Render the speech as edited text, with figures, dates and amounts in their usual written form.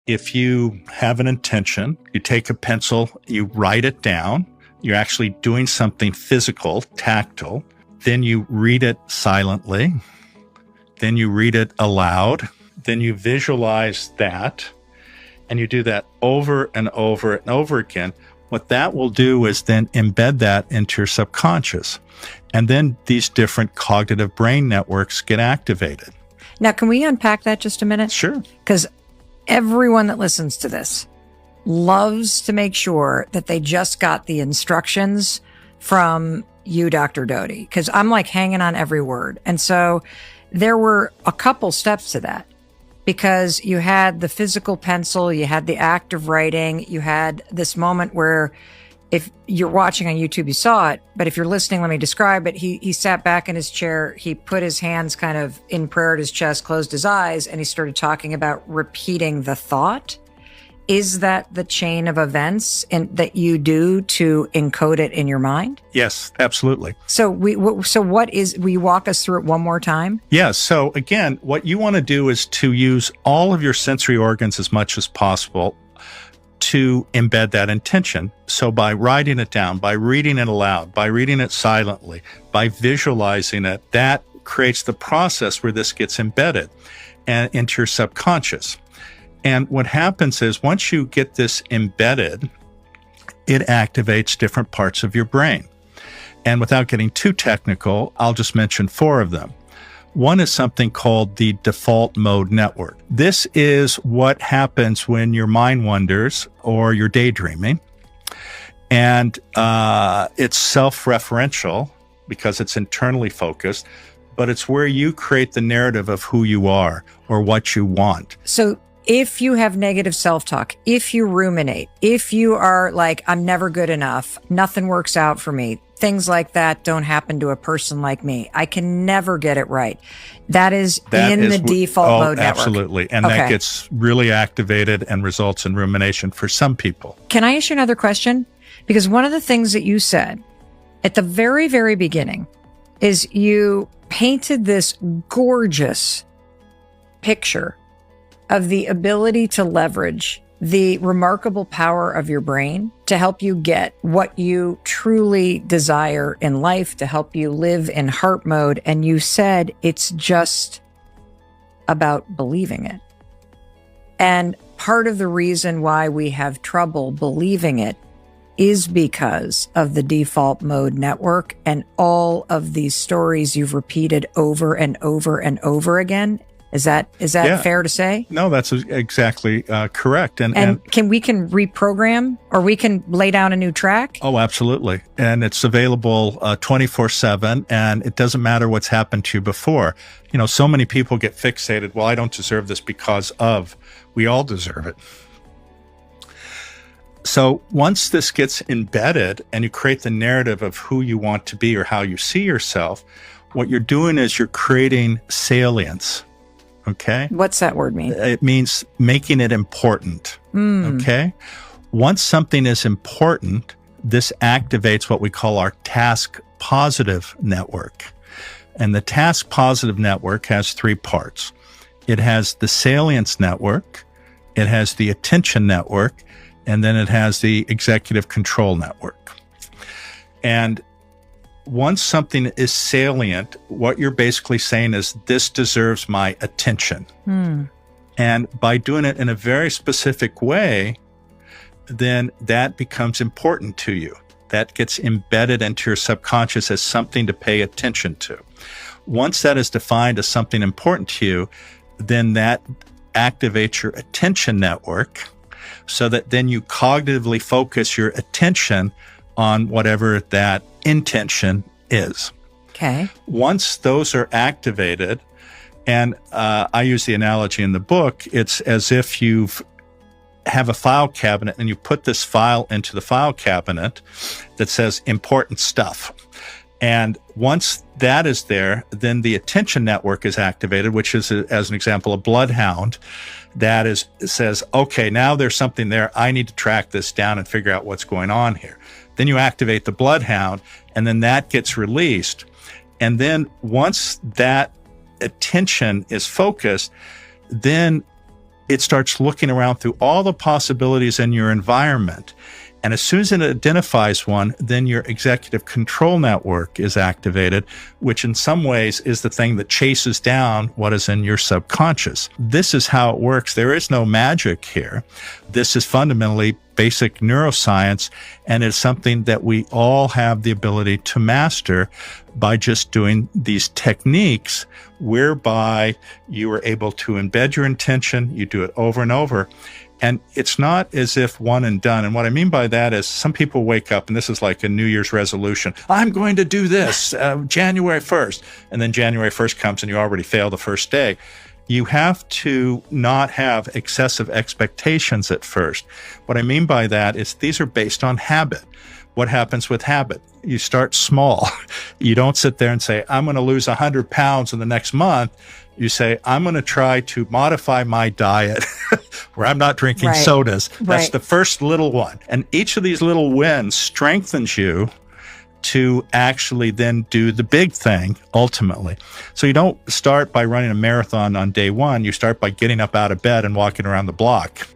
if you have an intention, you take a pencil, you write it down, you're actually doing something physical, tactile, then you read it silently, then you read it aloud, then you visualize that, and you do that over and over and over again. What that will do is then embed that into your subconscious. And then these different cognitive brain networks get activated. Now, can we unpack that just a minute? Sure. Because everyone that listens to this loves to make sure that they just got the instructions from you, Dr. Doty, because I'm like hanging on every word. And so there were a couple steps to that, because you had the physical pencil, you had the act of writing, you had this moment where, if you're watching on YouTube, you saw it, but if you're listening, let me describe it. He sat back in his chair, he put his hands kind of in prayer at his chest, closed his eyes, and he started talking about repeating the thought. Is that the chain of events that you do to encode it in your mind? Yes, absolutely. So will you walk us through it one more time? Yes. So again, what you want to do is to use all of your sensory organs as much as possible to embed that intention. So by writing it down, by reading it aloud, by reading it silently, by visualizing it, that creates the process where this gets embedded and into your subconscious. And what happens is once you get this embedded, it activates different parts of your brain. And without getting too technical, I'll just mention 4 of them. One is something called the default mode network. This is what happens when your mind wanders or you're daydreaming. And it's self-referential because it's internally focused, but it's where you create the narrative of who you are or what you want. So if you have negative self-talk, if you ruminate, if you are like, I'm never good enough, nothing works out for me, things like that don't happen to a person like me, I can never get it right. That is the default mode network. Absolutely. And that gets really activated and results in rumination for some people. Can I ask you another question? Because one of the things that you said at the very, very beginning is you painted this gorgeous picture of the ability to leverage the remarkable power of your brain to help you get what you truly desire in life, to help you live in heart mode. And you said it's just about believing it. And part of the reason why we have trouble believing it is because of the default mode network and all of these stories you've repeated over and over and over again. Is that fair to say? No, that's exactly correct. And we can reprogram, or we can lay down a new track? Oh, absolutely. And it's available 24/7, and it doesn't matter what's happened to you before. You know, so many people get fixated. Well, I don't deserve this because of. We all deserve it. So once this gets embedded and you create the narrative of who you want to be or how you see yourself, what you're doing is you're creating salience. Okay. What's that word mean? It means making it important. Okay. Once something is important, this activates what we call our task positive network. And the task positive network has 3 parts. It has the salience network, it has the attention network, and then it has the executive control network. And once something is salient, what you're basically saying is, this deserves my attention. And by doing it in a very specific way, then that becomes important to you. That gets embedded into your subconscious as something to pay attention to. Once that is defined as something important to you, then that activates your attention network so that then you cognitively focus your attention on whatever that intention is. Okay. Once those are activated, and I use the analogy in the book, it's as if you have a file cabinet and you put this file into the file cabinet that says important stuff. And once that is there, then the attention network is activated, which is, as an example, a bloodhound that says, okay, now there's something there. I need to track this down and figure out what's going on here. Then you activate the bloodhound, and then that gets released. And then once that attention is focused, then it starts looking around through all the possibilities in your environment. And as soon as it identifies one, then your executive control network is activated, which in some ways is the thing that chases down what is in your subconscious. This is how it works. There is no magic here. This is fundamentally basic neuroscience, and it's something that we all have the ability to master by just doing these techniques whereby you are able to embed your intention, you do it over and over. And it's not as if one and done. And what I mean by that is some people wake up, and this is like a New Year's resolution. I'm going to do this January 1st. And then January 1st comes and you already fail the first day. You have to not have excessive expectations at first. What I mean by that is these are based on habit. What happens with habit? You start small. You don't sit there and say, I'm going to lose 100 pounds in the next month. You say, I'm going to try to modify my diet where I'm not drinking sodas. That's the first little one. And each of these little wins strengthens you to actually then do the big thing ultimately. So you don't start by running a marathon on day one. You start by getting up out of bed and walking around the block.